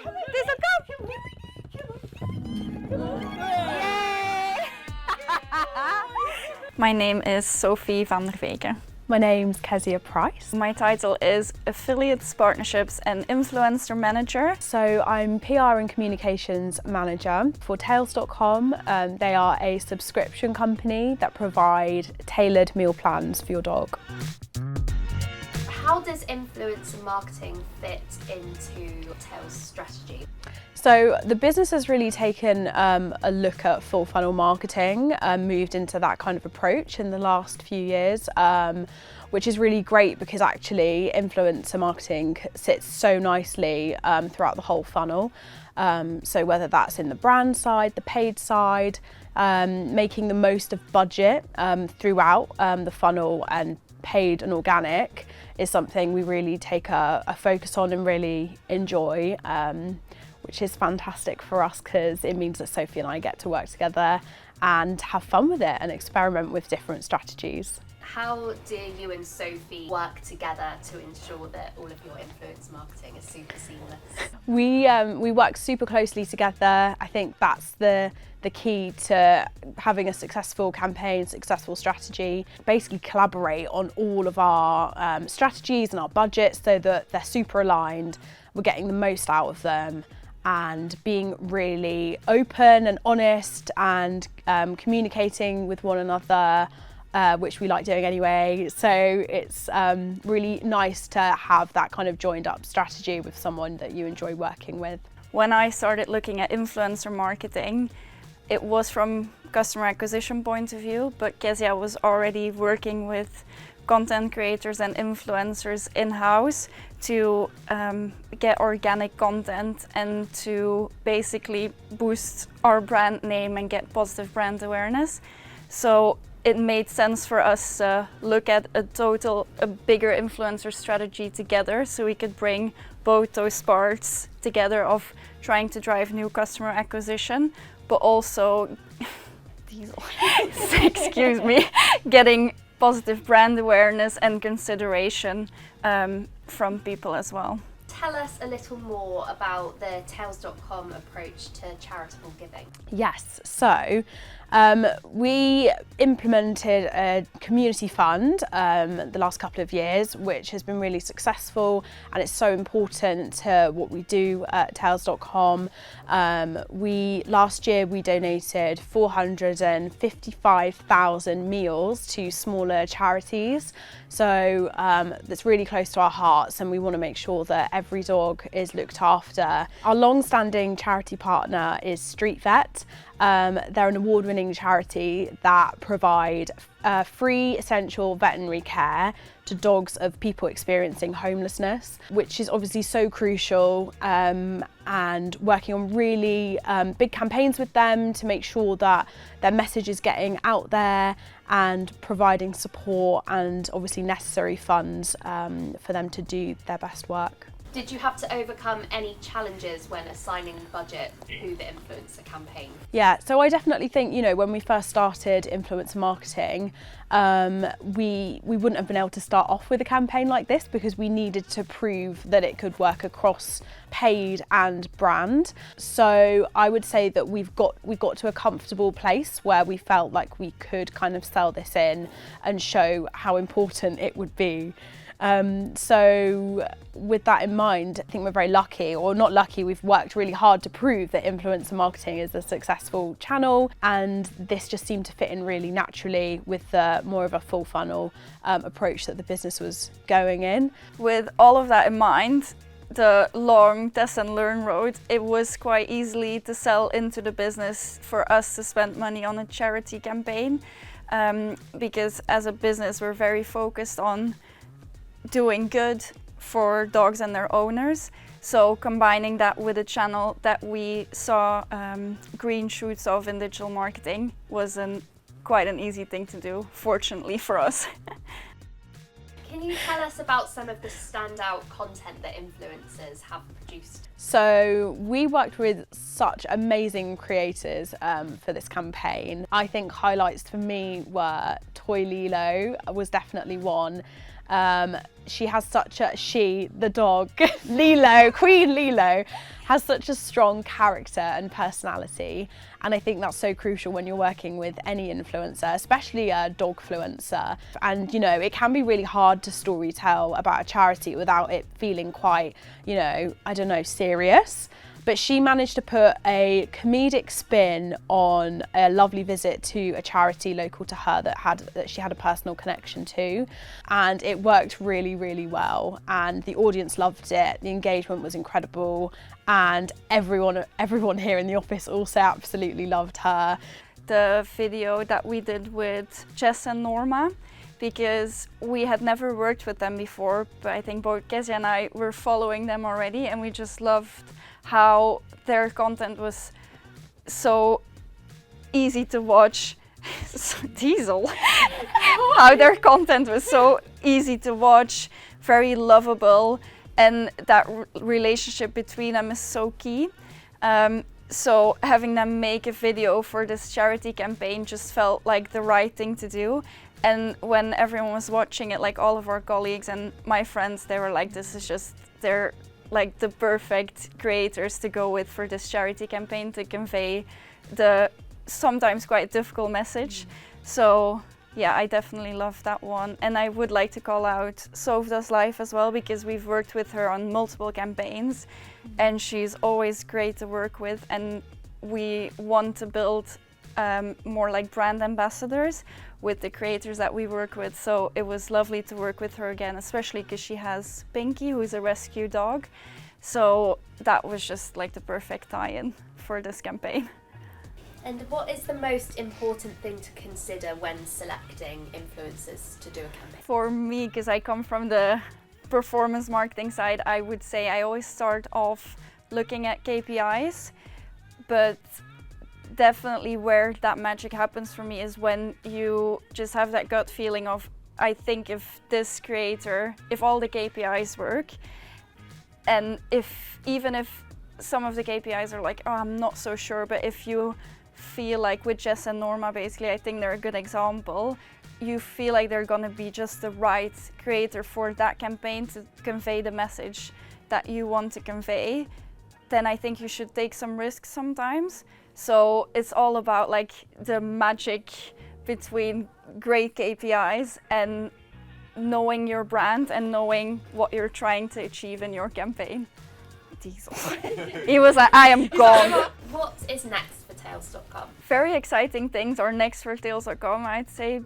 There's a cup! Yay! My name is Sophie van der Veken. My name's Kezia Price. My title is Affiliates, Partnerships and Influencer Manager. So I'm PR and Communications Manager for Tailscom. They are a subscription company that provide tailored meal plans for your dog. How does influencer marketing fit into Tail's strategy? So the business has really taken a look at full funnel marketing, moved into that kind of approach in the last few years, which is really great because actually influencer marketing sits so nicely throughout the whole funnel. So whether that's in the brand side, the paid side, making the most of budget throughout the funnel and paid and organic is something we really take a focus on and really enjoy. Which is fantastic for us because it means that Sophie and I get to work together and have fun with it and experiment with different strategies. How do you and Sophie work together to ensure that all of your influence marketing is super seamless? We work super closely together. I think that's the key to having a successful campaign, successful strategy. Basically collaborate on all of our strategies and our budgets so that they're super aligned. We're getting the most out of them and being really open and honest and communicating with one another, which we like doing anyway. So it's really nice to have that kind of joined up strategy with someone that you enjoy working with. When I started looking at influencer marketing, it was from customer acquisition point of view, but Kezia was already working with content creators and influencers in-house to get organic content and to basically boost our brand name and get positive brand awareness. So it made sense for us to look at a bigger influencer strategy together so we could bring both those parts together of trying to drive new customer acquisition, but also, excuse me, getting positive brand awareness and consideration from people as well. Tell us a little more about the Tails.com approach to charitable giving. Yes, so we implemented a community fund the last couple of years, which has been really successful, and it's so important to what we do at Tails.com. Last year we donated 455,000 meals to smaller charities, so that's really close to our hearts, and we want to make sure that every dog is looked after. Our long-standing charity partner is Street Vet. They're an award-winning charity that provide free essential veterinary care to dogs of people experiencing homelessness, which is obviously so crucial, and working on really big campaigns with them to make sure that their message is getting out there and providing support and obviously necessary funds for them to do their best work. Did you have to overcome any challenges when assigning budget to the influencer campaign? Yeah, so I definitely think, when we first started influencer marketing, we wouldn't have been able to start off with a campaign like this because we needed to prove that it could work across paid and brand. So I would say that we got to a comfortable place where we felt like we could kind of sell this in and show how important it would be. So with that in mind, I think we're very lucky, or not lucky, we've worked really hard to prove that influencer marketing is a successful channel, and this just seemed to fit in really naturally with the more of a full funnel approach that the business was going in. With all of that in mind, the long test and learn road, it was quite easily to sell into the business for us to spend money on a charity campaign, because as a business we're very focused on doing good for dogs and their owners. So combining that with a channel that we saw green shoots of in digital marketing was quite an easy thing to do, fortunately for us. Can you tell us about some of the standout content that influencers have produced? So we worked with such amazing creators for this campaign. I think highlights for me were Toy Lilo was definitely one. She has such a, the dog, Lilo, Queen Lilo, has such a strong character and personality. And I think that's so crucial when you're working with any influencer, especially a dog-fluencer. And, you know, it can be really hard to story tell about a charity without it feeling quite, you know, I don't know, serious. But she managed to put a comedic spin on a lovely visit to a charity local to her that she had a personal connection to, and it worked really, really well. And the audience loved it. The engagement was incredible, and everyone here in the office also absolutely loved her. The video that we did with Jess and Norma, because we had never worked with them before, but I think both Kezia and I were following them already, and we just loved how their content was so easy to watch. Diesel. How their content was so easy to watch, very lovable, and that relationship between them is so key. So having them make a video for this charity campaign just felt like the right thing to do. And when everyone was watching it, like all of our colleagues and my friends, they were like, this is just, they're like the perfect creators to go with for this charity campaign to convey the sometimes quite difficult message. So yeah, I definitely love that one. And I would like to call out Soph Does Life as well, because we've worked with her on multiple campaigns and she's always great to work with, and we want to build more like brand ambassadors with the creators that we work with. So it was lovely to work with her again, especially because she has Pinky, who is a rescue dog. So that was just like the perfect tie-in for this campaign. And what is the most important thing to consider when selecting influencers to do a campaign? For me, because I come from the performance marketing side, I would say I always start off looking at KPIs, but definitely where that magic happens for me is when you just have that gut feeling of, I think if this creator, if all the KPIs work, and even if some of the KPIs are like, oh, I'm not so sure, but if you feel like with Jess and Norma, basically, I think they're a good example, you feel like they're gonna be just the right creator for that campaign to convey the message that you want to convey, then I think you should take some risks sometimes. So it's all about like the magic between great KPIs and knowing your brand and knowing what you're trying to achieve in your campaign. Diesel. He was like, I am gone. What is next for tails.com? Very exciting things are next for tails.com, I'd say.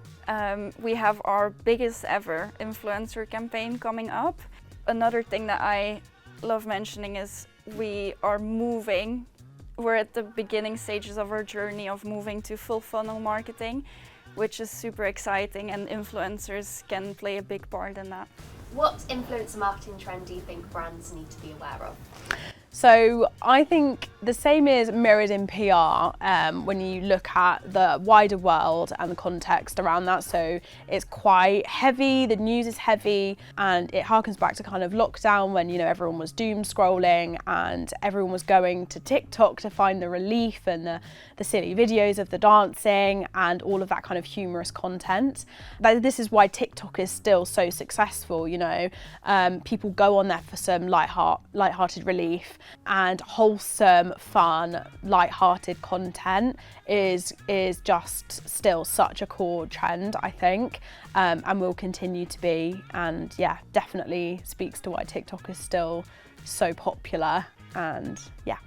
We have our biggest ever influencer campaign coming up. Another thing that I love mentioning is we're at the beginning stages of our journey of moving to full funnel marketing, which is super exciting, and influencers can play a big part in that. What influencer marketing trend do you think brands need to be aware of? So I think the same is mirrored in PR when you look at the wider world and the context around that. So it's quite heavy, the news is heavy, and it harkens back to kind of lockdown when, you know, everyone was doom scrolling and everyone was going to TikTok to find the relief and the silly videos of the dancing and all of that kind of humorous content. But this is why TikTok is still so successful, you know. People go on there for some light-hearted relief, and wholesome, fun, light-hearted content is just still such a core trend, I think, and will continue to be. And yeah, definitely speaks to why TikTok is still so popular. And yeah.